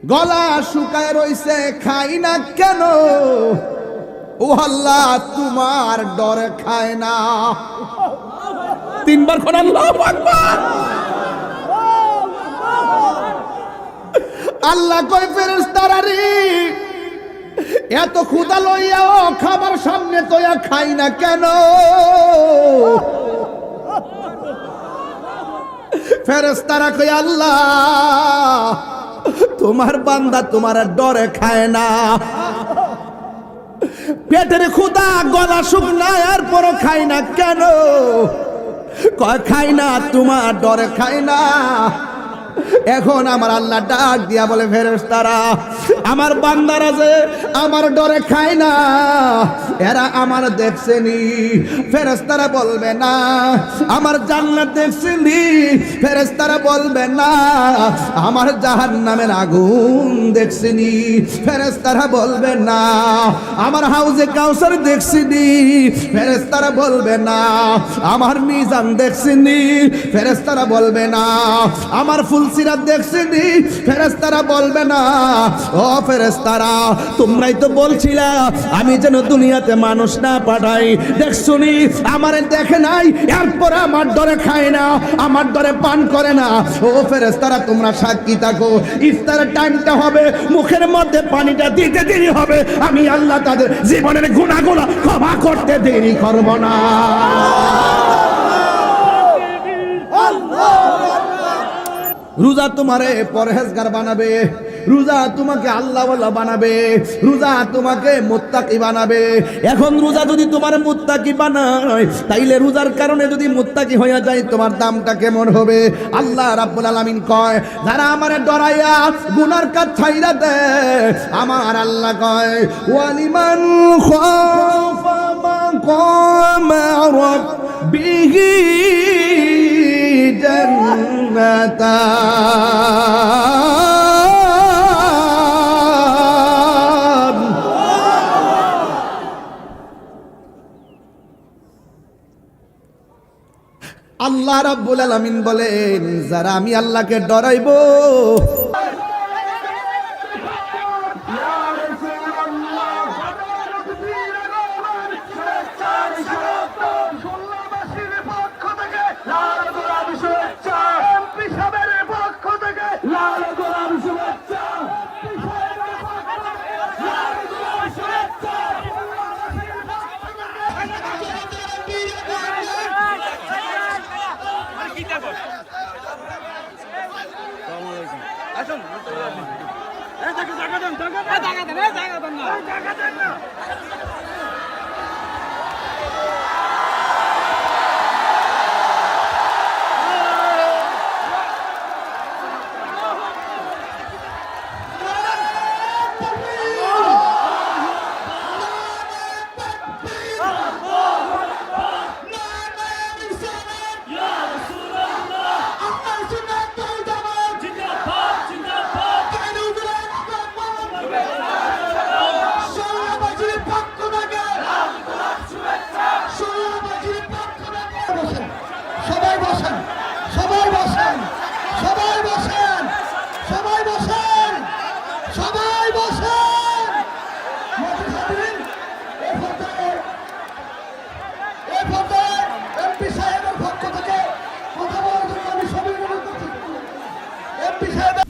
গলা শুকায় রইছে খাই না কেন? ও আল্লাহ তোমার ডরে খায় না। তিনবার কোন আল্লাহু আকবার। আল্লাহ কই ফেরেশতারা রে, এত ক্ষুধা লইয়াও খাবার সামনে তোয়া খাই না কেন? ফেরেশতারা কই আল্লাহ তোমার বান্দা তোমার ডরে খায় না। পেটের ক্ষুধা গলা শুকনায় আর পরও খাই না কেন? কয় খাই না তোমার ডরে খাই না। এখন আমার আল্লাহ ডাক দিয়া বলে ফেরেশতারা আমার বান্দারা যে আমার ডরে খায় না এরা আমার দেখছেনি। ফেরেশতারা বলবে না আমার জান্নাত দেখছেনি। ফেরেশতারা বলবে না আমার জাহান্নামের আগুন দেখছেনি। ফেরেশতারা বলবে না আমার হাউজে কাউসার দেখছেনি। ফেরেশতারা বলবে না আমার মিজান দেখছেনি। ফেরেশতারা বলবে না আমার ফুলসিরাত দেখছেনি। ফেরেশতারা বলবে না ও ফেরেশতারা তোমরাই তো বলছিলা আমি যেন দুনিয়াতে মানুষ না পাঠাই, দেখছনি আমারে দেখে নাই এরপর আমার ডরে খায় না, আমার ডরে পান করে না। ও ফেরেশতারা তোমরা সাক্ষী থাকো, ইফতারের টাইমটা হবে, মুখের মধ্যে পানিটা দিতে দেরি হবে, আমি আল্লাহ তাদের জীবনের গুনাহগুলো ক্ষমা করতে দেরি করব না। রোজা তোমারে পরহেজগার বানাবে, রোজা তোমাকে আল্লাহওয়ালা বানাবে, রোজা তোমাকে মুত্তাকি বানাবে। এখন রোজা যদি তোমার মুত্তাকি বানায় তাইলে রোজার কারণে যদি মুত্তাকি হয়ে যায় তোমার দামটা কেমন হবে? আল্লাহ রাব্বুল আলামিন কয় যারা আমারে ডরাইয়া গুনার কাজ ছাইরা দেয় আমার আল্লাহ কয় ওয়ালিমান খাফা মাকামা রাব্বিহি জান্নাতান। আল্লাহ রাব্বুল আলামিন বলেন যারা আমি আল্লাহকে ডরাইবো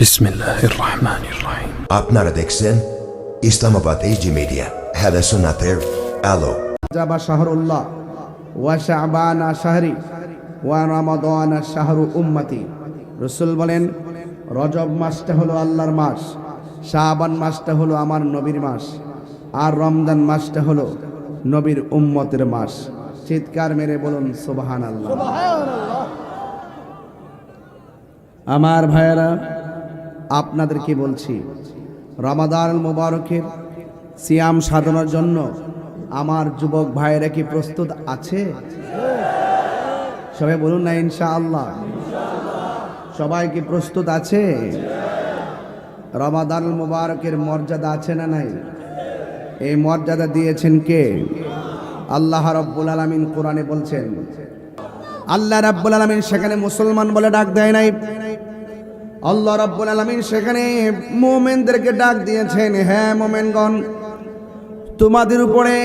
বিসমিল্লাহির রহমানির রহিম। আপনারা দেখছেন ইসলামাবাদ এইচডি মিডিয়া, হাদা সুন্নাতের আলো। জাবা শাহরুল্লাহ ওয়া শাবানা শাহরি ওয়া রমাদান শাহরু উম্মতি। রাসূল বলেন রজব মাসটা হলো আল্লাহর মাস, শাবান মাসটা হলো আমার নবীর মাস, আর রমজান মাসটা হলো নবীর উম্মতের মাস। চিৎকার মেরে বলুন সুবহানাল্লাহ। আমার ভাইয়েরা আপনাদেরকে বলছি রমাদান মুবারকের সিয়াম সাধনার জন্য আমার যুবক ভাইয়েরা কি প্রস্তুত আছে? সবাই বলুন না ইনশাআল্লাহ। সবাই কি প্রস্তুত আছে? রমাদান মুবারকের মর্যাদা আছে না নাই? এই মর্যাদা দিয়েছেন কে? আল্লাহ রাব্বুল আলামিন কোরআনে বলছেন। আল্লাহ রাব্বুল আলামিন সেখানে মুসলমান বলে ডাক দেয় নাই, আল্লাহ রাব্বুল আলামিন সেখানে মুমিনদেরকে ডাক দিয়েছেন, হ্যাঁ মুমিনগণ, তোমাদের উপরে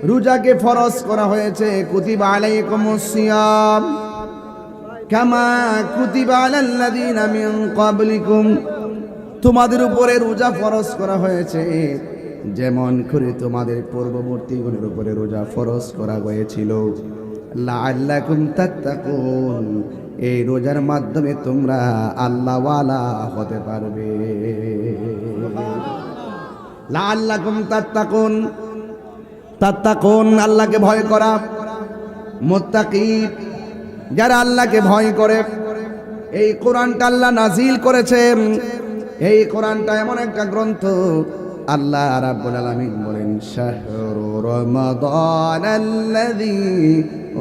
রোজাকে ফরজ করা হয়েছে। কুতিবা আলাইকুমুস সিয়াম কামা কুতিবা আলাল্লাযীনা মিন ক্বাবলিকুম, তোমাদের উপরে রোজা ফরজ করা হয়েছে যেমন করে তোমাদের পূর্ববর্তীগণের উপরে রোজা ফরজ করা হয়েছিল। লাআল্লাকুম তাত্তাকুন, এই রোজার মাধ্যমে তোমরা আল্লাহওয়ালা হতে পারবে। লাআল্লাকুম তাত্তাকুন, তাত্তাকুন আল্লাহকে ভয় করা, মুত্তাকি যারা আল্লাহকে ভয় করে। এই কোরআনটা আল্লাহ নাজিল করেছেন। এই কোরআনটা এমন একটা গ্রন্থ, আল্লাহ রাব্বুল আলামিন বলেন, শাহরু রমাদানাল্লাযী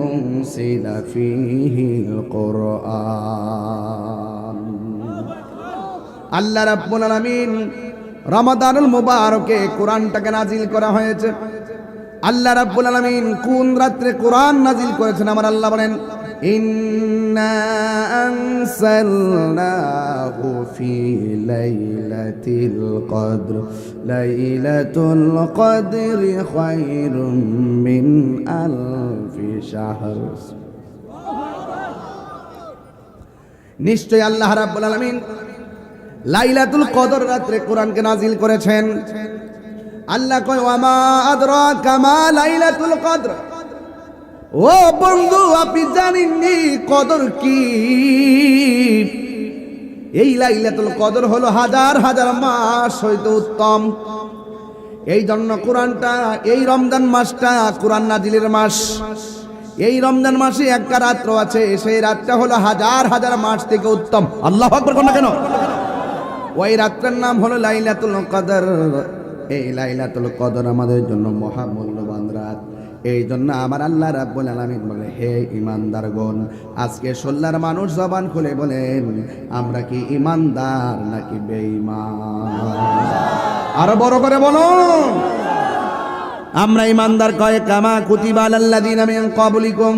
উনসিলা ফীহিল কুরআন। আল্লাহ রাব্বুল আলামিন রমাদানুল মুবারকে কোরআনটাকে নাজিল করা হয়েছে। আল্লাহ রাব্বুল আলামিন কোন রাত্রে কোরআন নাজিল করেছেন? আমার আল্লাহ বলেন, ইন্না আনসালনাহু ফি লাইলাতিল কদর, লাইলাতুল কদরি খায়রুম মিন আলফি শাহর। নিশ্চয় আল্লাহ রাব্বুল আলামিন লাইলাতুল কদর রাত্রে কোরআনকে নাজিল করেছেন। আল্লাহ কয়, ওয়ামা আদরাকা মা লাইলাতুল কদর। ও বন্ধু, আপনি জানেননি কদর কি? এই লাইলাতুল কদর হলো হাজার হাজার মাস হইতে উত্তম। এই জন্য কোরআনটা, এই রমজান মাসটা কোরআন নাজিলের মাস। এই রমজান মাসে একটা রাত্র আছে, সেই রাতটা হলো হাজার হাজার মাস থেকে উত্তম। আল্লাহু আকবার কোন না কেন? ওই রাত্রের নাম হলো লাইলাতুল কদর। এই লাইলাতুল কদর আমাদের জন্য মহামূল্যবান রাত। এই জন্য আমার আল্লাহ রাব্বুল আলামিন বলে, হে ঈমানদারগণ, আজকে সোল্লার মানুষ জবান খুলে বলেন, আমরা কি ঈমানদার নাকি বেঈমান? আরো বড় করে বলুন, আমরা ঈমানদার। কয়, কামা কুতিবা আলাল্লাযীনা মিন ক্বাবলিকুম,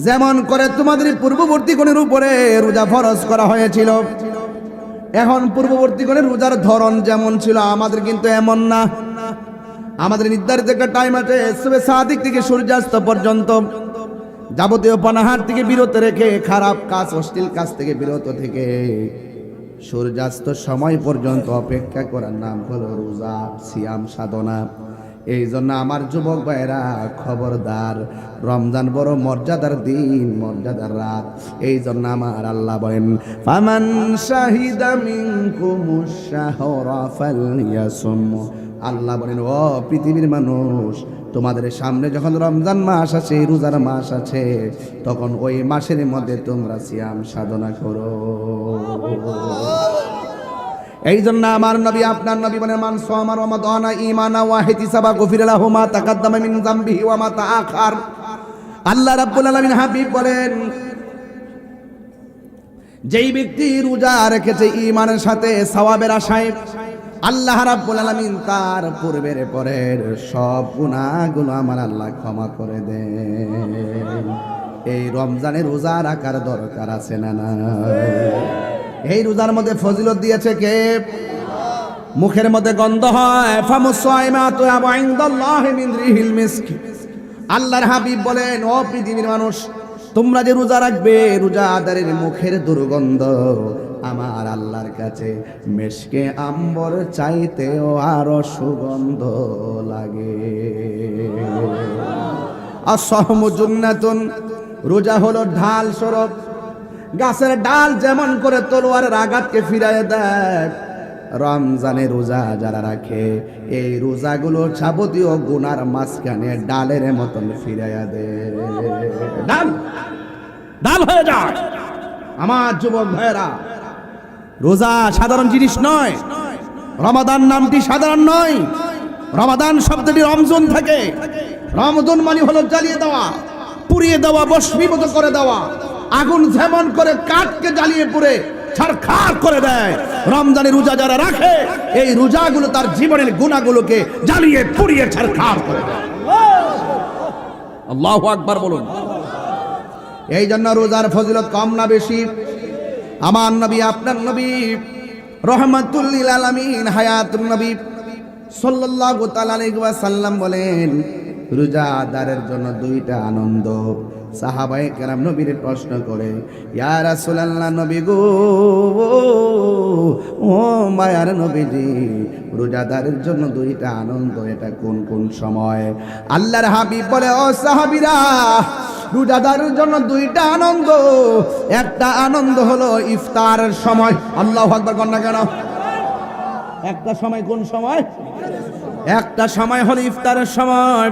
যেমন করে তোমাদের পূর্ববর্তীগণের উপরে রোজা ফরজ করা হয়েছিল। এখন পূর্ববর্তীগণের রোজার ধরন যেমন ছিল, আমাদের কিন্তু এমন না। আমাদের নির্ধারিত একটা টাইম আছে, সুবহে সাদিক থেকে সূর্যাস্ত পর্যন্ত যাবতীয় পানাহার থেকে বিরত রেখে, খারাপ কাজ অশ্লীল কাজ থেকে বিরত থেকে সূর্যাস্ত সময় পর্যন্ত অপেক্ষা করার নাম হলো রোজা, সিয়াম সাধনা। এই জন্য আমার যুবক ভাইরা খবরদার, রমজান বড় মর্যাদার দিন, মর্যাদার রাত। এই জন্য আমার আল্লাহ বলেন, ফামান শাহিদা মিনকুমুশ শাহরা ফালইয়াসুম। আল্লাহ বলেন, ও পৃথিবীর মানুষ, তোমাদের সামনে যখন রমজান মাস আছে, রোজার মাস আছে, তখন ওই মাসের মধ্যে তোমরা সিয়াম সাধনা করো। এই জন্য আমার নবী, আপনার নবী বলেন, মান সামা রমাদানা ঈমানা ওয়া ইহতিসাবা গুফিরা লাহু মা তাকাদ্দামা মিন যামবিহি ওয়া মা তাআখার। আল্লাহ রাব্বুল আলামিন হাবিব বলেন, যেই ব্যক্তি রোজা রেখেছে ঈমানের সাথে, সওয়াবের আশায়, আল্লাহ রাব্বুল আলামিন তার পূর্বের পরের সব গুনাহগুলো আমার আল্লাহ ক্ষমা করে দেন। এই রমজানে রোজা রাখার দরকার আছে না না? এই রোজার মধ্যে ফজিলত দিয়েছে কে? মুখের মধ্যে গন্ধ হয়, ফামুসাইমাতু ইনদাল্লাহি মিন রিহিল মিস্ক। আল্লাহর হাবিব বলেন, ও পৃথিবীর মানুষ, তোমরা যে রোজা রাখবে, রোজাদারের মুখের দুর্গন্ধ আমার আল্লাহর কাছে মেশকে আম্বর চাইতেও আরো সুগন্ধ লাগে। আসসাহমু জুন্নাতুন, রোজা হলো ঢাল স্বরূপ। গাছের ডাল যেমন করে তলোয়ারের আঘাতকে ফিরায় দেয়, রমজানে রোজা যারা রাখে, এই রোজাগুলো যাবতীয় গুনার মাঝখানে ডালের মতন ফিরাইয়া দেয়, ডাল ডাল হয়ে যায়। আমার যুবক ভাইয়েরা, রোজা সাধারণ জিনিস নয়। রমাদান নামটি সাধারণ নয়। রমাদান শব্দটি রমজান থেকে। রমজান মানে হলো জ্বালিয়ে দেওয়া, পুড়িয়ে দেওয়া, ভস্মীভূত করে দেওয়া। আগুন যেমন করে কাঠকে জ্বালিয়ে পুড়ে ছারখার করে দেয়, রমজানের রোজা যারা রাখে, এই রোজাগুলো তার জীবনের গুনাহগুলোকে জ্বালিয়ে পুড়িয়ে ছারখার করে দেয়। আল্লাহু আকবার বলুন। এই জন্য রোজার ফজিলত কম না বেশি? আমার নবী আপনার নবী রহমাতুল লিল আলামিন হায়াতুন নবী সাল্লাল্লাহু তাআলা আলাইহি ওয়াসাল্লাম বলেন, রোজাদারের জন্য দুইটা আনন্দ। সাহাবায়ে কেরাম নবীর প্রশ্ন করে, ইয়া রাসূলুল্লাহ, নবী গো, ও মায়ার নবীজি, রোজাদারের জন্য দুইটা আনন্দ, এটা কোন কোন সময়? আল্লাহর হাবিব বলে, ও সাহাবীরা, রোজাদারের জন্য দুইটা আনন্দ। একটা আনন্দ হলো ইফতারের সময়। আল্লাহু আকবার বলেন না কেন? একটা সময় কোন সময়? একটা সময় হলো ইফতারের সময়।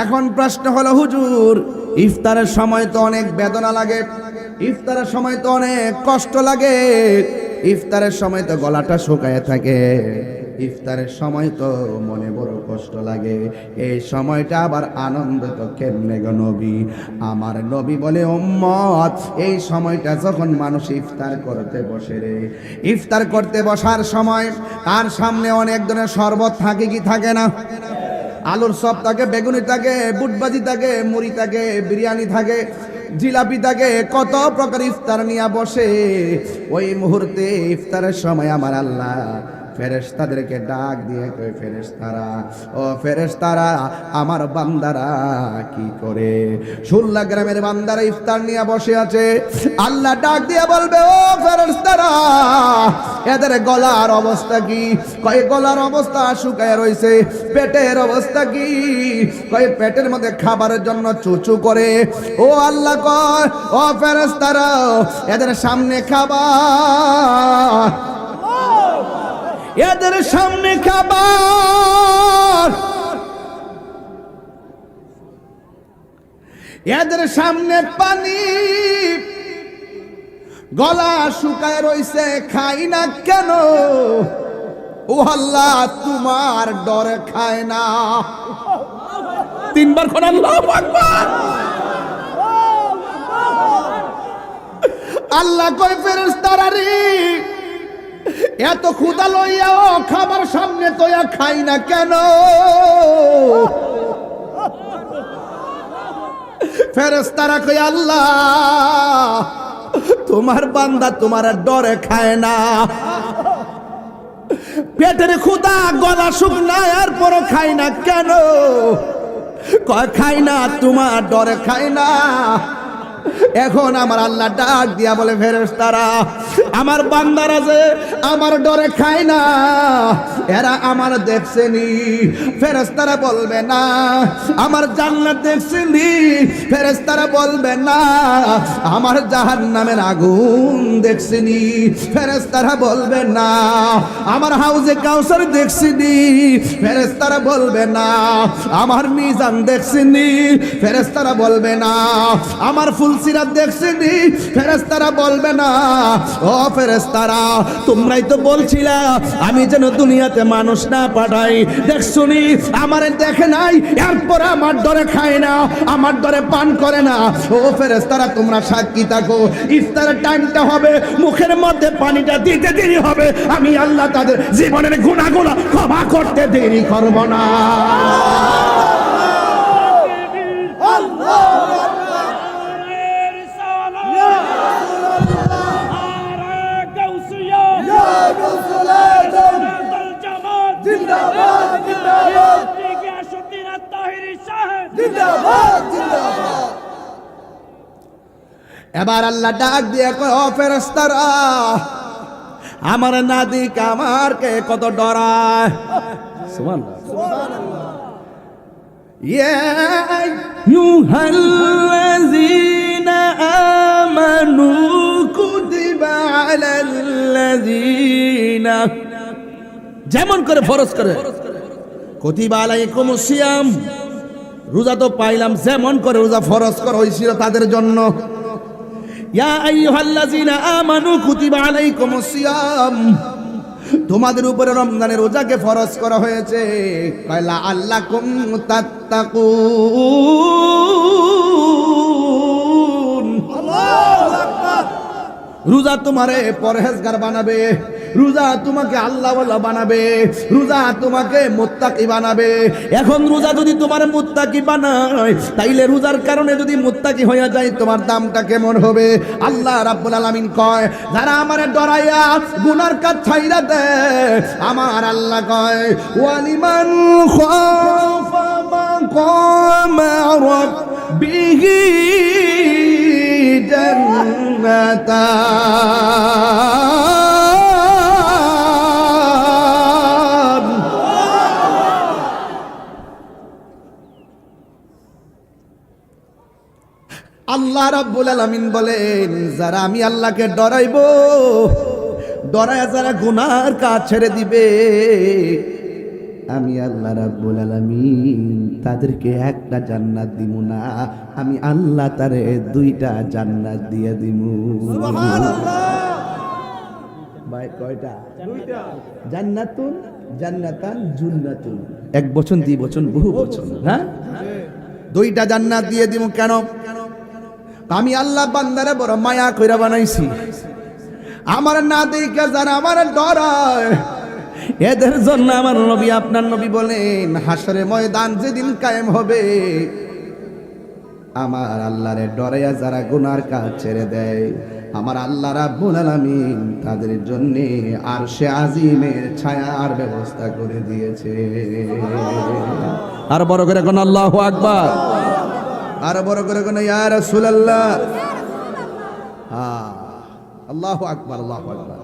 এখন প্রশ্ন হলো, হুজুর, ইফতারের সময় তো অনেক বেদনা লাগে, ইফতারের সময় তো অনেক কষ্ট লাগে, ইফতারের সময় তো গলাটা শুকায় থাকে, ইফতারের সময় তো মনে বড় কষ্ট লাগে, এই সময়টা আবার আনন্দ তো কেমনে গো নবী? আমার নবী বলে, উম্মত, এই সময়টা যখন মানুষ ইফতার করতে বসে রে, ইফতার করতে বসার সময় তার সামনে অনেক ধরনের শরবত থাকে কি থাকে না? আলুর চপ থাকে, বেগুনি থাকে, বুটবাজি থাকে, মুড়ি থাকে, বিরিয়ানি থাকে, জিলাপি থাকে, কত প্রকার ইফতার নিয়ে বসে। ওই মুহূর্তে ইফতারের সময় আমার আল্লাহ ফেরেশতাদেরকে ডাক দিয়ে কয়, ফেরেশতারা, ও ফেরেশতারা, আমার বান্দারা কি করে? 16 গ্রামের বান্দারা ইফতার নিয়ে বসে আছে। আল্লাহ ডাক দিয়ে বলবে, ও ফেরেশতারা, এদের গলার অবস্থা কি? কয় গলার অবস্থা শুকায় রইছে। পেটের অবস্থা কি? কয় পেটের মধ্যে খাবারের জন্য চুচু করে। ও আল্লাহ কয়, ও ফেরেশতারা, এদের সামনে খাবার, এদের সামনে খাবার, এদের সামনে পানি, গলা শুকায় রইছে, খাই না কেন? ও আল্লাহ, তোমার ডরে খায় না। তিনবার কোন আল্লাহু আকবার। আল্লাহ কয়, ফেরেশতারা রে, এত ক্ষুধা লইয়াও খাবার সামনে তোয়া খাই না কেন? ফেরেশতারা কয়, আল্লাহ, তোমার বান্দা তোমার ডরে খায় না। পেটের ক্ষুধা, গলা শুকনায়, আর পরও খাই না কেন? কয়, খাই না, তোমার ডরে খায় না। এখন আমার আল্লাহ ডাক দিয়া বলে, ফেরেশতারা, আমার বান্দারা যে আমার ডরে খায় না, এরা আমার দেখছেনি? ফেরেশতারা বলবে না। আমার জান্নাত দেখছেনি? ফেরেশতারা বলবে না। আমার জাহান্নামের আগুন দেখছেনি? ফেরেশতারা বলবে না। আমার হাউজে কাউসার দেখছেনি? ফেরেশতারা বলবে না। আমার মিজান দেখছেনি? ফেরেশতারা বলবে না। আমার ফুলসিরাত দেখছেনি? ফেরেশতারা বলবে না। ও ফেরেশতারা, তোমরাই তো বলছিলা আমি যেন দুনিয়াতে মানুষ না পাঠাই, দেখছুনি? আমারে দেখে নাই, এরপর আমার ডরে খায় না, আমার ডরে পান করে না। ও ফেরেশতারা, তোমরা সাক্ষী থাকো, ইফতারের টাইমটা হবে, মুখের মধ্যে পানিটা দিতে দেরি হবে, আমি আল্লাহ তাদের জীবনের গুনাহগুলো ক্ষমা করতে দেরি করব না। এবার আল্লাহ ডাক দিয়ে কয়, ও ফেরেশতারা, আমার নাদিক আমারকে কত ডরায়। সুবহানাল্লাহ। ইয়া আইয়ুহাল্লাযীনা আমানু কুতিবা আলাল্লাযীনা, যেমন করে ফরজ করে, কুতিবা আলাইকুমুস সিয়াম, রোজা তো পাইলাম, যেমন করে রোজা ফরজ করা হয়েছিল তাদের জন্য। ইয়া আইয়ুহাল্লাযীনা আমানু কুতিবা আলাইকুমুস সিয়াম, তোমাদের উপরে রমজানের রোজাকে ফরজ করা হয়েছে, লাআল্লাকুম তাত্তাকুন। আল্লাহু আকবার। রোজা তোমারে পরহেজগার বানাবে, রোজা তোমাকে আল্লাহওয়ালা বানাবে, রোজা তোমাকে মুত্তাকি বানাবে। এখন রোজা যদি তোমার মুত্তাকি বানায়, তাইলে রোজার কারণে যদি মুত্তাকি হয়ে যায়, তোমার দামটা কেমন হবে? আল্লাহ রাব্বুল আলামিন কয়, যারা আমারে ডরাইয়া গুনার কাজ ছাইরা দেয়, আমার আল্লাহ কয়, ওয়ালিমান খাফা মাকামা রাব্বিহি জান্নাতান। আল্লাহ রাব্বুল আলামিন বলেন, যারা আমি আল্লাহকে ডরাইবো, ডরায়া যারা গুনার কাজ ছেড়ে দিবে, আমি আল্লাহ রাব্বুল আলামিন তাদেরকে একটা জান্নাত দিব না, আমি আল্লাহ তারে দুইটা জান্নাত দিয়ে দিব। সুবহানাল্লাহ। ভাই কয়টা? দুইটা। জান্নাতুন, জান্নাতান, জুন্নাতুন। এক বচন, দুই বচন, বহু বচন। হ্যাঁ, দুইটা জান্নাত দিয়ে দিব। কেন? আমি আল্লাহ বান্দারে বড় মায়া কইরা বানাইছি। আমার না দেখে যারা আমার ডরায়, এদের জন্য আমার নবী, আপনার নবী বলেন, হাসরে ময়দান যেদিন কায়েম হবে, আমার আল্লাহরে ডরাইয়া যারা গুনার কাজ ছেড়ে দেয়, আমার আল্লাহ রাব্বুল আলামিন তাদের জন্য আরশে আজিমের ছায়ার ব্যবস্থা করে দিয়েছে। আর বড় করে কোন আল্লাহু আকবার, আর বড় করে কোন ইয়া রাসূলুল্লাহ। আল্লাহু আকবার, আল্লাহু আকবার।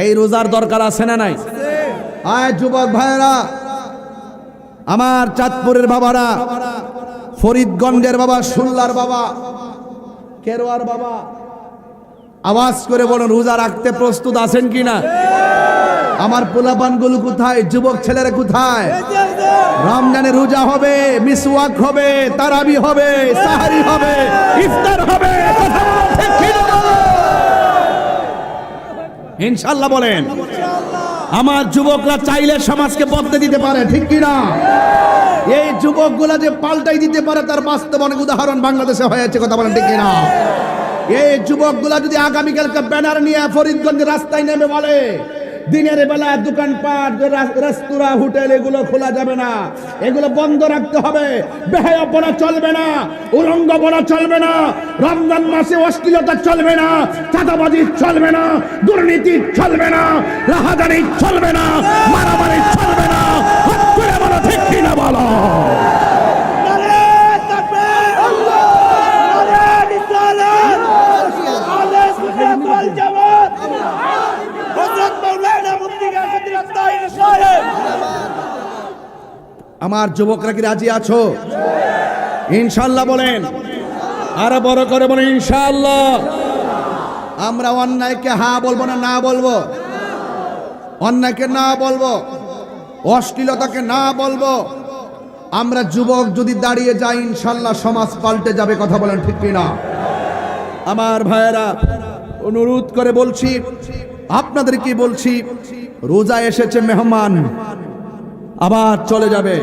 এই রোজার দরকার আছে না নাই? আয় যুবক ভাইরা, আমার চাঁদপুরের বাবারা, ফরিদগঞ্জের বাবা, সুল্লার বাবা, কেরোয়ার বাবা, আওয়াজ করে বলুন, রোজা রাখতে প্রস্তুত আছেন কিনা? আমার পোলাপানগুলো কোথায়? যুবক ছেলেরা কোথায়? রমজানে রোজা হবে, মিসওয়াক হবে, তারাবি হবে, সাহারি হবে, ইফতার হবে, ইনশাআল্লাহ বলেন। আমার যুবকরা চাইলে সমাজকে বদলে দিতে পারে, ঠিক কিনা? এই যুবকগুলা যে পাল্টাই দিতে পারে, তার বাস্তব অনেক উদাহরণ বাংলাদেশে হয়েছে, কথা বলেন, ঠিক কিনা? এই যুবকগুলা যদি আগামীকালকে ব্যানার নিয়ে ফরিদগঞ্জের রাস্তায় নেমে বলে, দিনের বেলা দোকানপাট, রেস্তোরাঁ, হোটেল এগুলো খোলা যাবে না, এগুলো বন্ধ রাখতে হবে, বেহায়াপনা চলবে না, উলঙ্গপনা চলবে না, রমজান মাসে অশ্লীলতা চলবে না, চাঁদাবাজি চলবে না, দুর্নীতি চলবে না, রাহাজানি চলবে না, মারামারি চলবে না, হাত তুলে বলো, ঠিক কিনা বলো? আমার যুবকরা কি রাজি আছো? ইনশাআল্লাহ বলেন, আরো বড় করে বলেন ইনশাআল্লাহ। আমরা অন্যায়কে হ্যাঁ বলবো না, না বলবো? অন্যায়কে না বলবো, অশ্লীলতাকে না বলবো। আমরা যুবক যদি দাঁড়িয়ে যাই, ইনশাআল্লাহ সমাজ পাল্টে যাবে, কথা বলেন, ঠিক কিনা? আমার ভাইয়েরা, অনুরোধ করে বলছি, আপনাদেরকে বলছি, রোজা এসেছে মেহমান, আবার চলে যাবে।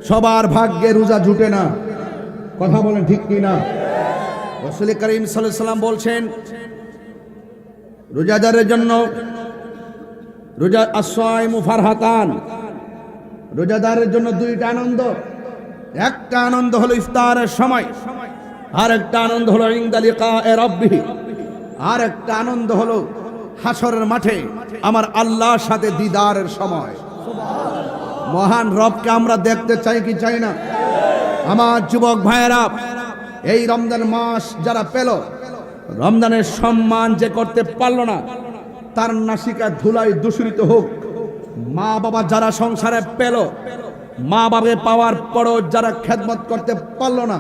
সবার ভাগ্যে রোজা জুটে না, কথা বলেন, ঠিক কিনা? রাসূল করিম সাল্লাল্লাহু আলাইহি ওয়াসাল্লাম বলছেন, রোজাদারের জন্য রোজা আস-সাইমু ফারহাতান, রোজাদারের জন্য দুইটা আনন্দ। একটা আনন্দ হলো ইফতারের সময়, আর একটা আনন্দ হলো ইনদা লিকায়ে রাব্বিহি, আর একটা আনন্দ হলো হাসরের মাঠে আমার আল্লাহর সাথে দিদারের সময়। মহান রবকে আমরা দেখতে চাই কি চাই না? আমার যুবক ভাইয়েরা, এই রমজান মাস যারা পেল, রমজানের সম্মান যে করতে পারলো না, তার নাসিকা ধুলায় দূষিত হোক। মা বাবা যারা সংসারে পেল, মা বাবা পাওয়ার পরও যারা খেদমত করতে পারলো না,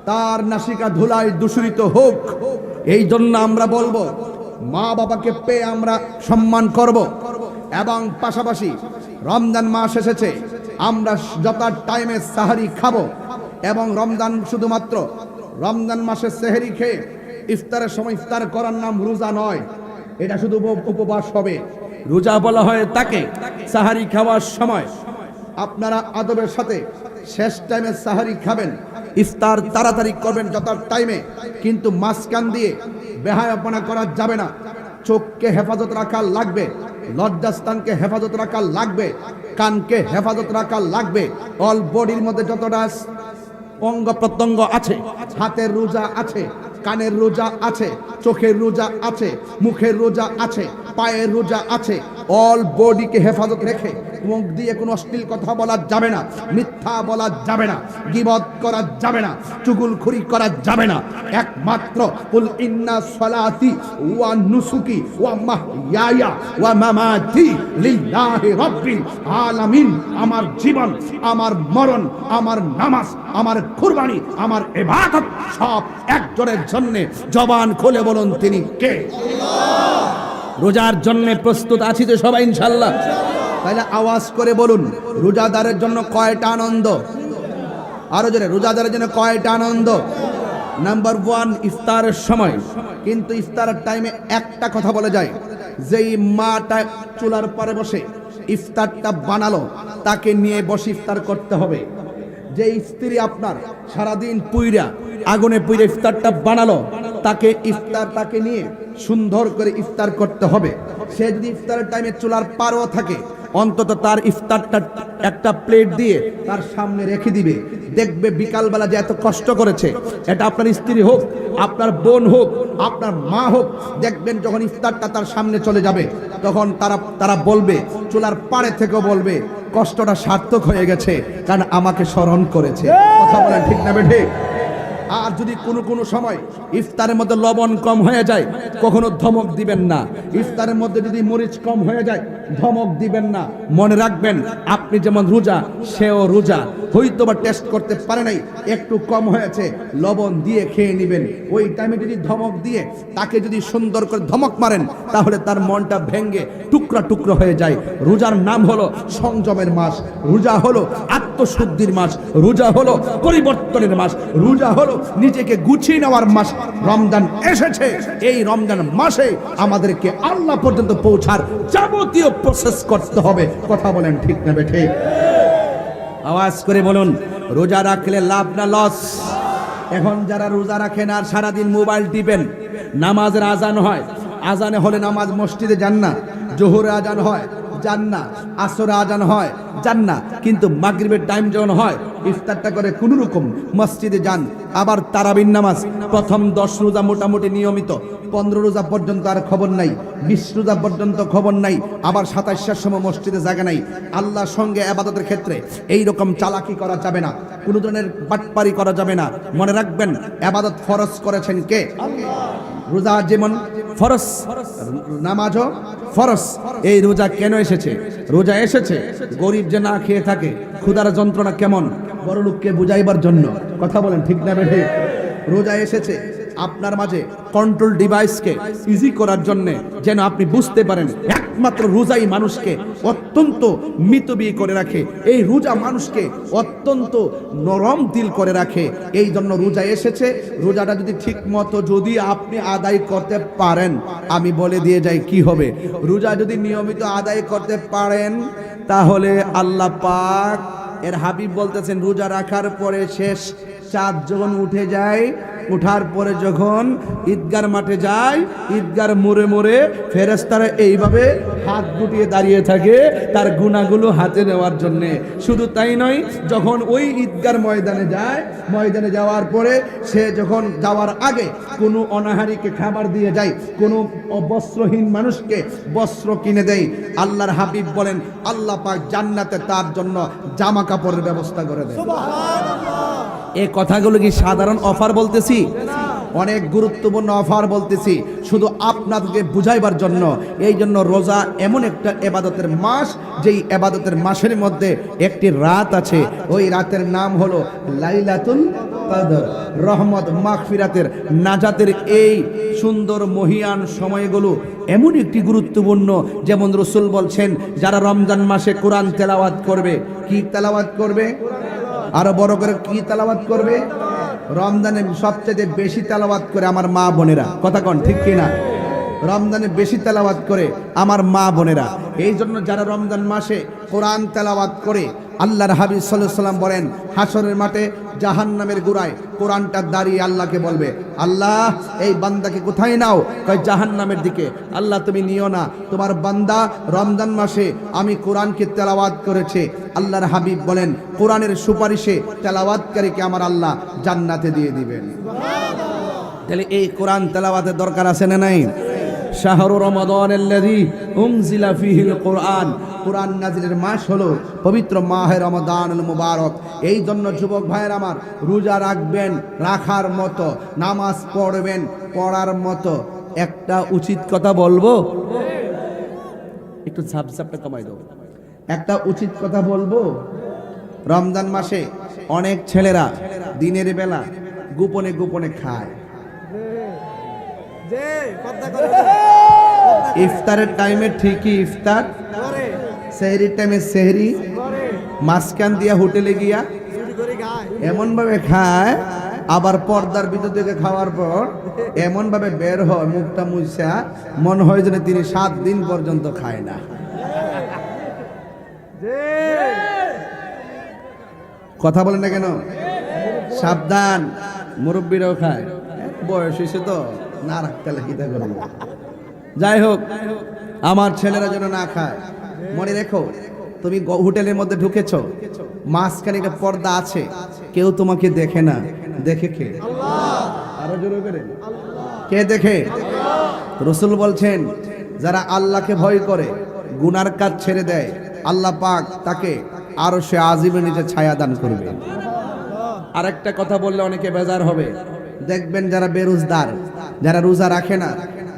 তার নাসিকা ধুলায় দূষিত হোক। এই জন্য আমরা বলবো, মা বাবাকে পেয়ে আমরা সম্মান করব, এবং পাশাপাশি রমজান মাস এসেছে, আমরা যত টাইমে সাহারি খাবো, এবং রমজান শুধুমাত্র রমজান মাসে সেহরি খেয়ে ইফতারের সময় ইফতার করার নাম রোজা নয়, এটা শুধু উপবাস হবে। রোজা বলা হয় তাকে সাহারি খাওয়ার সময় আপনারা আদবের সাথে শেষ টাইমে সাহারি খাবেন, ইফতার তাড়াতাড়ি করবেন যত টাইমে, কিন্তু মাঝখান দিয়ে বেহায়াপনা করা যাবে না। চোখকে হেফাজত রাখা লাগবে, লজ্জাস্থানকে হেফাজত রাখা লাগবে, কানকে হেফাজত রাখা লাগবে। অল বডির মধ্যে যতটা অঙ্গ প্রত্যঙ্গ আছে, হাতের রোজা আছে, কানের রোজা আছে, চোখের রোজা আছে, মুখের রোজা আছে, পায়ের রোজা আছে। অল বডিকে হেফাজত রেখে মুখ দিয়ে কোনো অশ্লীল কথা বলা যাবে না, মিথ্যা বলা যাবে না, গীবত করা যাবে না, চুগলখড়ি করা যাবে না। একমাত্র কুল ইন্না সলাতি ওয়া নুসুকি ওয়া মাহইয়ায়া ওয়া মামাতি লিল্লাহি রাব্বিল আলামিন। আমার জীবন, আমার মরণ, আমার নামাজ, আমার কুরবানি, আমার ইবাদত সব একজনের জন্য। জবান খুলে বলুন তিনি কে? রোজার জন্য প্রস্তুত আছি তো সবাই ইনশাআল্লাহ? তাহলে আওয়াজ করে বলুন, রোজাদারের জন্য কয়টা আনন্দ? আরো জোরে, রোজাদারের জন্য কয়টা আনন্দ? নাম্বার 1, ইফতারের সময়। কিন্তু ইফতারের টাইমে একটা কথা বলে যায়, যেই মাটা চুলার পরে বসে ইফতারটা বানালো তাকে নিয়ে বসে ইফতার করতে হবে। যে স্ত্রী আপনার সারাদিন পুইরা আগুনে পুইরা ইফতারটা বানালো তাকে নিয়ে সুন্দর করে ইফতার করতে হবে। সে যদি ইফতারের টাইমে চুলার পারও থাকে, অন্তত তার ইফতারটা একটা প্লেট দিয়ে তার সামনে রেখে দিবে। দেখবে বিকালবেলা যে এত কষ্ট করেছে, এটা আপনার স্ত্রী হোক, আপনার বোন হোক, আপনার মা হোক, দেখবেন যখন ইফতারটা তার সামনে চলে যাবে তখন তারা বলবে, চুলার পাড়ে থেকেও বলবে, কষ্টটা সার্থক হয়ে গেছে, কারণ আমাকে স্মরণ করেছে। কথা বলেন ঠিক না বেঠে? আর যদি কোনো সময় ইফতারের মধ্যে লবণ কম হয়ে যায়, কখনো ধমক দিবেন না। ইফতারের মধ্যে যদি মরিচ কম হয়ে যায়, ধমক দিবেন না। মনে রাখবেন, আপনি যেমন রোজা, সেও রোজা। হয়তো বা টেস্ট করতে পারে নাই, একটু কম হয়েছে, লবণ দিয়ে খেয়ে নেবেন। ওই টাইমে যদি ধমক দিয়ে তাকে যদি সুন্দর করে ধমক মারেন, তাহলে তার মনটা ভেঙে টুকরা টুকরা হয়ে যায়। রোজার নাম হলো সংযমের মাস, রোজা হলো আত্মশুদ্ধির মাস, রোজা হলো পরিবর্তনের মাস, রোজা হলো নিজেকে গুছিয়ে নেওয়ার মাস। রমজান এসেছে, এই রমজান মাসে আমাদেরকে আল্লাহ পর্যন্ত পৌঁছার যাবতীয় প্রসেস করতে হবে। কথা বলেন ঠিক না বেঠে? আওয়াজ করে বলুন, রোজা রাখলে লাভ না লস? এখন যারা রোজা রাখেন আর সারাদিন মোবাইল টিপেন, নামাজের আজান হয়, আজানে হলে নামাজ মসজিদে যান না, জোহরে আজান হয় যান না, আসরে আজান হয় যান না, কিন্তু মাগরিবের টাইম যখন হয় ইফতারটা করে কোনো রকম মসজিদে যান। আবার তারাবির নামাজ প্রথম 10 রোজা মোটামুটি নিয়মিত, 15 রোজা পর্যন্ত আর খবর নাই, 20 রোজা পর্যন্ত খবর নাই, আবার 27টার সময় মসজিদে জায়গা নাই। আল্লাহর সঙ্গে ইবাদতের ক্ষেত্রে এই রকম চালাকি করা যাবে না, কোনো ধরনের বাটপারি করা যাবে না। মনে রাখবেন, ইবাদত ফরজ করেছেন কে? রোজা যেমন ফরজ, নামাজও ফরজ। এই রোজা কেন এসেছে? রোজা এসেছে গরিব যে না খেয়ে থাকে, ক্ষুধার যন্ত্রণা কেমন, বড় লোককে বুঝাইবার জন্য। কথা বলেন ঠিক না বেঠে? রোজা এসেছে আপনার মাঝে কন্ট্রোল ডিভাইসকে ইজি করার জন্য, যেন আপনি বুঝতে পারেন একমাত্র রোজাই মানুষকে অত্যন্ত মিতব্যয়ী করে রাখে। এই রোজা মানুষকে অত্যন্ত নরম দিল করে রাখে। এই জন্য রোজা এসেছে। রোজাটা যদি ঠিক মতো যদি আপনি আদায় করতে পারেন, আমি বলে দিয়ে যাই কি হবে। রোজা যদি নিয়মিত আদায় করতে পারেন, তাহলে আল্লাহ পাক এর হাবিব বলতেছেন, রোজা রাখার পরে শেষ চাঁদ যখন উঠে যায়, উঠার পরে যখন ঈদগার মাঠে যায়, ঈদগার মোড়ে মোড়ে ফেরেশতারা এইভাবে হাত গুটিয়ে দাঁড়িয়ে থাকে তার গুনাহগুলো হাতে নেওয়ার জন্য। শুধু তাই নয়, যখন ওই ঈদগার ময়দানে যায়, ময়দানে যাওয়ার পরে সে যখন যাওয়ার আগে কোনো অনাহারীকে খাবার দিয়ে যায়, কোনো বস্ত্রহীন মানুষকে বস্ত্র কিনে দেয়, আল্লাহর হাবিব বলেন আল্লাহ পাক জান্নাতে তার জন্য জামা কাপড়ের ব্যবস্থা করে দেয়। এই কথাগুলো কি সাধারণ অফার বলতেছি? অনেক গুরুত্বপূর্ণ অফার বলতেছি, শুধু আপনাদেরকে বুঝাইবার জন্য। এই জন্য রোজা এমন একটা ইবাদতের মাস, যেই ইবাদতের মাসের মধ্যে একটি রাত আছে, ওই রাতের নাম হলো লাইলাতুল কদর। রহমত, মাগফিরাতের, নাজাতের এই সুন্দর মহিয়ান সময়গুলো এমন একটি গুরুত্বপূর্ণ। যেমন রাসূল বলছেন, যারা রমজান মাসে কোরআন তেলাওয়াত করবে, কি তেলাওয়াত করবে? আরো বড় করে কি তেলাওয়াত করবে? রমজানে সবচেয়ে বেশি তেলাওয়াত করে আমার মা বোনেরা। কথা কন ঠিক কিনা? রমজানে বেশি তেলাওয়াত করে আমার মা বোনেরা। এই জন্য যারা রমজান মাসে কোরআন তেলাওয়াত করে আল্লাহর হাবিব সাল্লাল্লাহু আলাইহি সাল্লাম বলেন, হাসরের মাঠে জাহান্নামের গোড়ায় কোরআনটা দাঁড়িয়ে আল্লাহকে বলবে, আল্লাহ এই বান্দাকে কোথায় নাও? কয় জাহান্নামের দিকে। আল্লাহ তুমি নিও না, তোমার বান্দা রমজান মাসে আমি কোরআনকে তেলাওয়াত করেছে। আল্লাহর হাবিব বলেন, কোরআনের সুপারিশে তেলাওয়াতকারীকে আমার আল্লাহ জান্নাতে দিয়ে দিবেন। তাহলে এই কোরআন তেলাওয়াতের দরকার আছে না নাই? শাহরু রমাদানাল্লাযী উনজিলা ফীহিল কুরআন, কোরআন নাজিলের মাস হলো পবিত্র মাহে রমাদানুল মুবারক। এই জন্য যুবক ভাইয়ের আমার, রোজা রাখবেন রাখার মতো, নামাজ পড়বেন পড়ার মতো। একটা উচিত কথা বলবো, একটু ঝাপঝাপটা কমাই দাও। একটা উচিত কথা বলবো, রমজান মাসে অনেক ছেলেরা দিনের বেলা গোপনে গোপনে খায়। ইফতারের টাইমে ঠিকই ইফতার, সেহরির টাইমে সেহরি, মাঝখান দিয়া হোটেলে গিয়া এমন ভাবে খায়, আবার পর্দার ভিতর থেকে খাওয়ার পর এমন ভাবে বের হয় মুখটা মুছা, মনে হয় যেন তিনি 7 দিন পর্যন্ত খায় না। কথা বলেন না কেন? সাবধান, মুরব্বীরাও খায়, বয়স হয়েছে তো না রাখতে লাগিতে করব। যাই হোক, আমার ছেলেরা যেন না খায়। মনে রেখো, তুমি হোটেলের মধ্যে ঢুকেছো, মাঝখানে একটা পর্দা আছে, কেউ তোমাকে দেখে না। দেখে কে? আরো জোরে করে, কে দেখে? রাসূল বলছেন, যারা আল্লাহকে ভয় করে গুনার কাজ ছেড়ে দেয়, আল্লাহ পাক তাকে আরশে আজিমের নিচে ছায়া দান করবে। আরেকটা কথা বললে অনেকে বেজার হবে, দেখবেন যারা বেরোজগার, যারা রোজা রাখে না,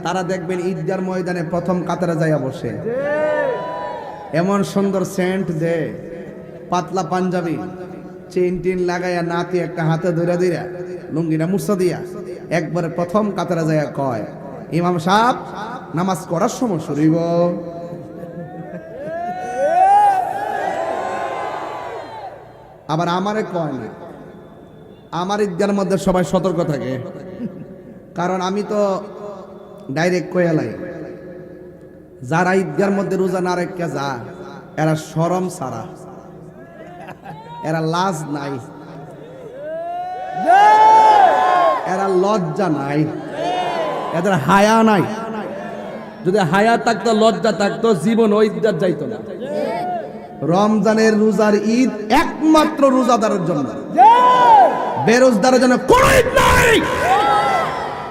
তারা দেখবেন ঈদগার ময়দানে প্রথম কাতারে যাইয়া বসে। এমন সুন্দর সেন্ট যে, পাতলা পাঞ্জাবি, চেইন টিন লাগাইয়া, নাতি একটা হাতে ধরে দিরা, লুঙ্গিটা মুছা দিয়া একবারে প্রথম কাতারে যাইয়া কয়, ইমাম সাহেব নামাজ করার সময় শুরুইব। আবার আমারে কয় না। আমার ঈদগার মধ্যে সবাই সতর্ক থাকে, কারণ আমি তো ডাইরেক্ট কয়ালাই, যারা ঈদগার মধ্যে রোজা না রেখে যা, এরা শরম সারা, এরা লাজ নাই, এরা লজ্জা নাই, এদের হায়া নাই। যদি হায়া থাকতো, লজ্জা থাকতো, জীবন ওই ঈদগার যাইতো না। রমজানের রোজার ঈদ একমাত্র রোজাদারের জন্য, বেরোজগারের জন্য কোন ঈদ নাই।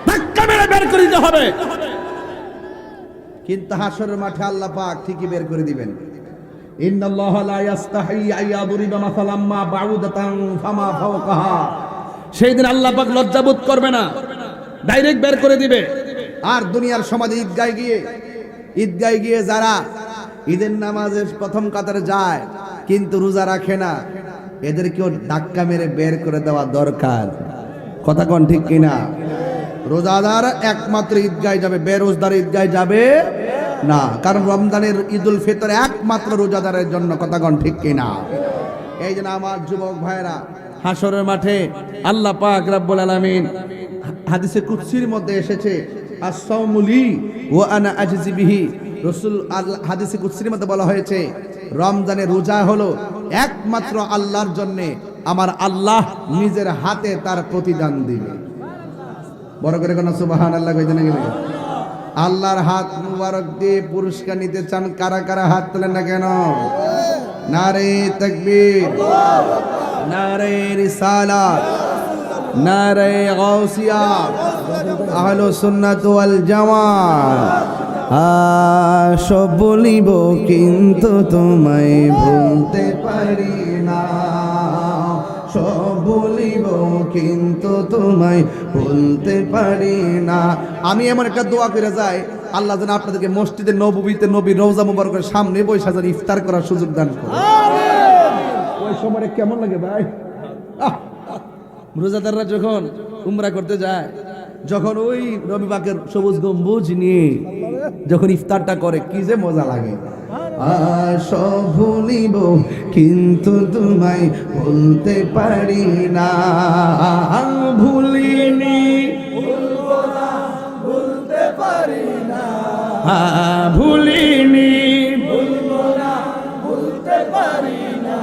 ধাক্কা মেরে বের করে দিতে হবে, কিন্তু হাসরের মাঠে আল্লাহ পাক ঠিকই বের করে দিবেন। ইন্নাল্লাহা লা ইস্তাহি আইয়াদুরিবা মাসালাম মা বাউদাতান ফামা ফাওকাহা। সেই দিন আল্লাহ পাক লজ্জাবোধ করবে না, ডাইরেক্ট বের করে দিবে। আর দুনিয়ার সমাজে ঈদগায় গিয়ে যারা ঈদের নামাজে প্রথম কাতারে যায় কিন্তু রোজা রাখে না, এদেরকেও ধাক্কা মেরে বের করে দেওয়া দরকার। কথা কোন ঠিক কিনা? রোজাদার একমাত্র ঈদগায় যাবে, বেরোজদার ঈদগায় যাবে না, কারণ রমজানের ঈদুল ফিতর একমাত্র রোজাদারের জন্য। কথা কোন ঠিক কিনা? এই জন্য আমার যুবক ভাইরা, হাসরের মাঠে আল্লাহ পাক রব্বুল আলামিন হাদিসে কুদসির মধ্যে এসেছে, as-sawmu li wa ana ajzi bihi। রাসূল হাদিসে কুদসির মধ্যে বলা হয়েছে, রমজানের রোজা হলো একমাত্র আল্লাহর জন্য, আমার আল্লাহ নিজের হাতে তার প্রতিদান দিবে। বড় করে কোন সুবহানাল্লাহ কইতে না গেলে? আল্লাহর হাত মুবারক দিয়ে পুরস্কার নিতে চান কারা কারা? হাত তোলেন না কেন? নারে তাকবীর, নারে রিসালাত, নারে গাউসিয়া, আহলুস সুন্নাত ওয়াল জামাত। সব বলিব কিন্তু তোমায় ভুলতে পারি না, সব বলিব কিন্তু তোমায় ভুলতে পারি না। আমি এমন একটা দোয়া করে যাই, আল্লাহ যেন আপনাদেরকে মসজিদে নববীতে নবীর রওজা মুবারকের সামনে বসে যেন ইফতার করার সুযোগ দান করে। ওই সময় কেমন লাগে ভাই? রোজাদাররা যখন উমরা করতে যায়, যখন ওই নবী পাকের সবুজ গম্বুজ নিয়ে যখন ইফতারটা করে, কি যে মজা লাগে। সব ভুলিব কিন্তু তোমায় ভুলতে পারি না, ভুলিনি ভুলবো না, ভুলতে পারি না, ভুলিনি ভুলবো না, ভুলতে পারি না।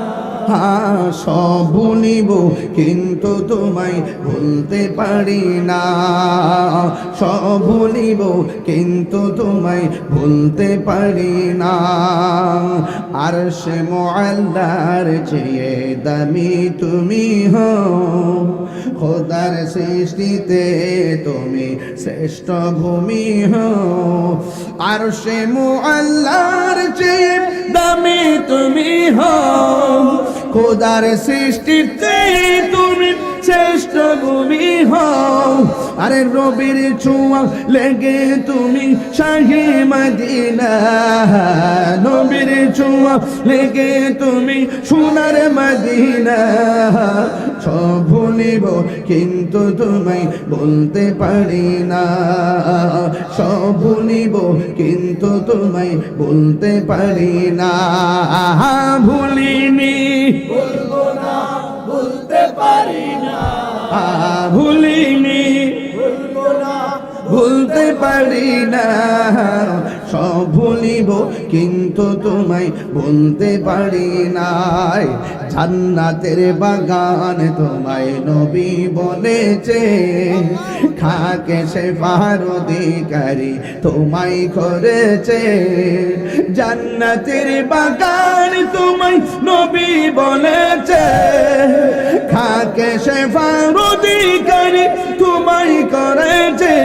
সব ভুলিব কিন্তু তোমায় ভুলতে পারি না, সব ভুলিব কিন্তু তোমায় ভুলতে পারি না। আরশে মুআল্লার চেয়ে দামি তুমি হও, খোদার সৃষ্টিতে তুমি শ্রেষ্ঠ ভূমি হও। আরশে মুআল্লার চেয়ে দামি তুমি হও, খোদার সৃষ্টিতে তুমি শ্রেষ্ঠ ভূমি হও। আরে রবির ছোঁয়া লেগে তুমি শাহে মদিনা, নবীর ছোঁয়া লেগে তুমি সোনার মদিনা। সব ভুলিব কিন্তু তোমায় বলতে পারি না, সব ভুলিব কিন্তু তোমায় বলতে পারি না। ভুলিনি বলবো না, বলতে পারি না, ভুলিনি বলবো না, ভুলতে পারি না। সব ভুলিব কিন্তু তোমায় বলতে পারি না। জান্নাতের বাগান তোমায় নবী বলেছে, খাকে সে ফার অধিকারী তোমায় করেছে। জান্নাতের বাগান তোমায় নবী বলেছে, খাকে সে ফার অধিকারী তোমায় করেছে।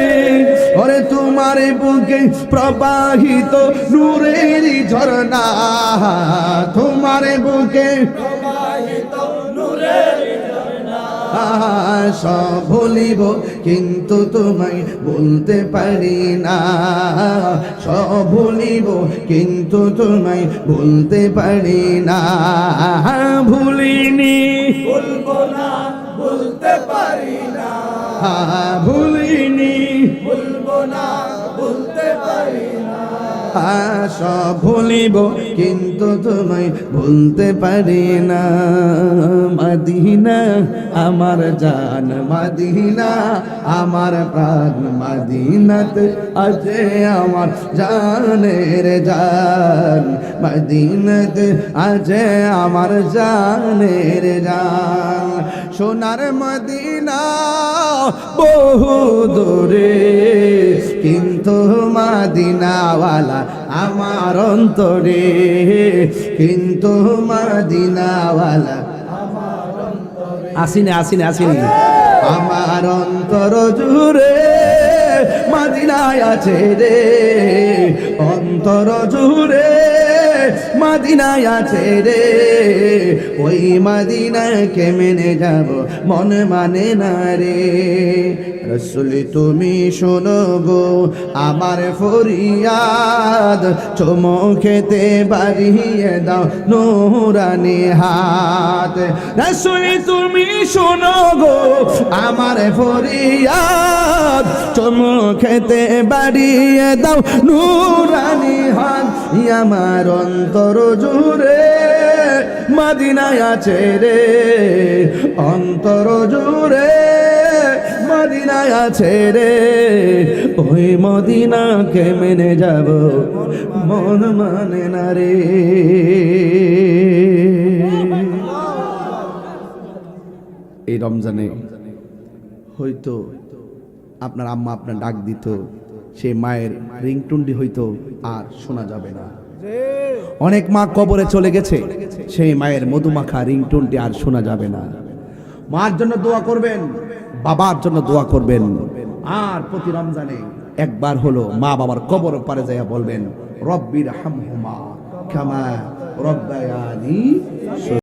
ওরে তোমার বুকে প্রবাহিত নূরের ঝরনা, তোমার বুকে প্রবাহিত নূরের ঝরনা। সব ভুলিব কিন্তু তোমায় বলতে পারি না, সব ভুলিব কিন্তু তোমায় বলতে পারি না। ভুলিনি বলবো না, বলতে পারি না, ভুলিনি বলবো না, বলতে পারি না। সব ভুলিব কিন্তু তোমায় ভুলতে পারি না। মদিনা আমার জান, মদিনা আমার প্রাণ, মদিনাতে আছে আমার জানের জান, মদিনাতে আছে আমার জানের জান। সোনার মদিনা বহু দূরে কিন্তু মদিনাওয়ালা আমার অন্তরে, কিন্তু মদিনাওয়ালা আসিনে আসিনে আসিনে আমার অন্তর জুড়ে মদিনায় আছে রে, অন্তর জুড়ে মদিনায় আছে রে। ওই মদিনাকে মেনে যাব মন মানে না রে। রসুল তুমি শোনো গো আমার ফরিয়াদ, চমকেতে বাড়িয়ে দাও নূরানি হাত। রসুল তুমি শোনো গো আমার ফরিয়াদ, চমকেতে বাড়িয়ে দাও নূরানি হাত। আমার অন্তর জুড়ে মদিনায় আছে রে, অন্তর জুড়ে মদিনায় আছে রে। ওই মদিনাকে মেনে যাব মন মানে না রে। এই রমজানে হয়তো আপনার আম্মা আপনার ডাক দিত, সে মায়ের রিংটুনটি হয়তো আর শোনা যাবে না। অনেক মা কবরে চলে গেছে, সেই মায়ের মধুমাখা রিংটুনটি আর শোনা যাবে না। মার জন্য দোয়া করবেন, বাবার জন্য দোয়া করবেন। আর প্রতি রমজানে একবার হলো মা বাবার কবর পারে যাইয়া বলবেন, রব্বির হামহুমা কামা রব্বায়ানি।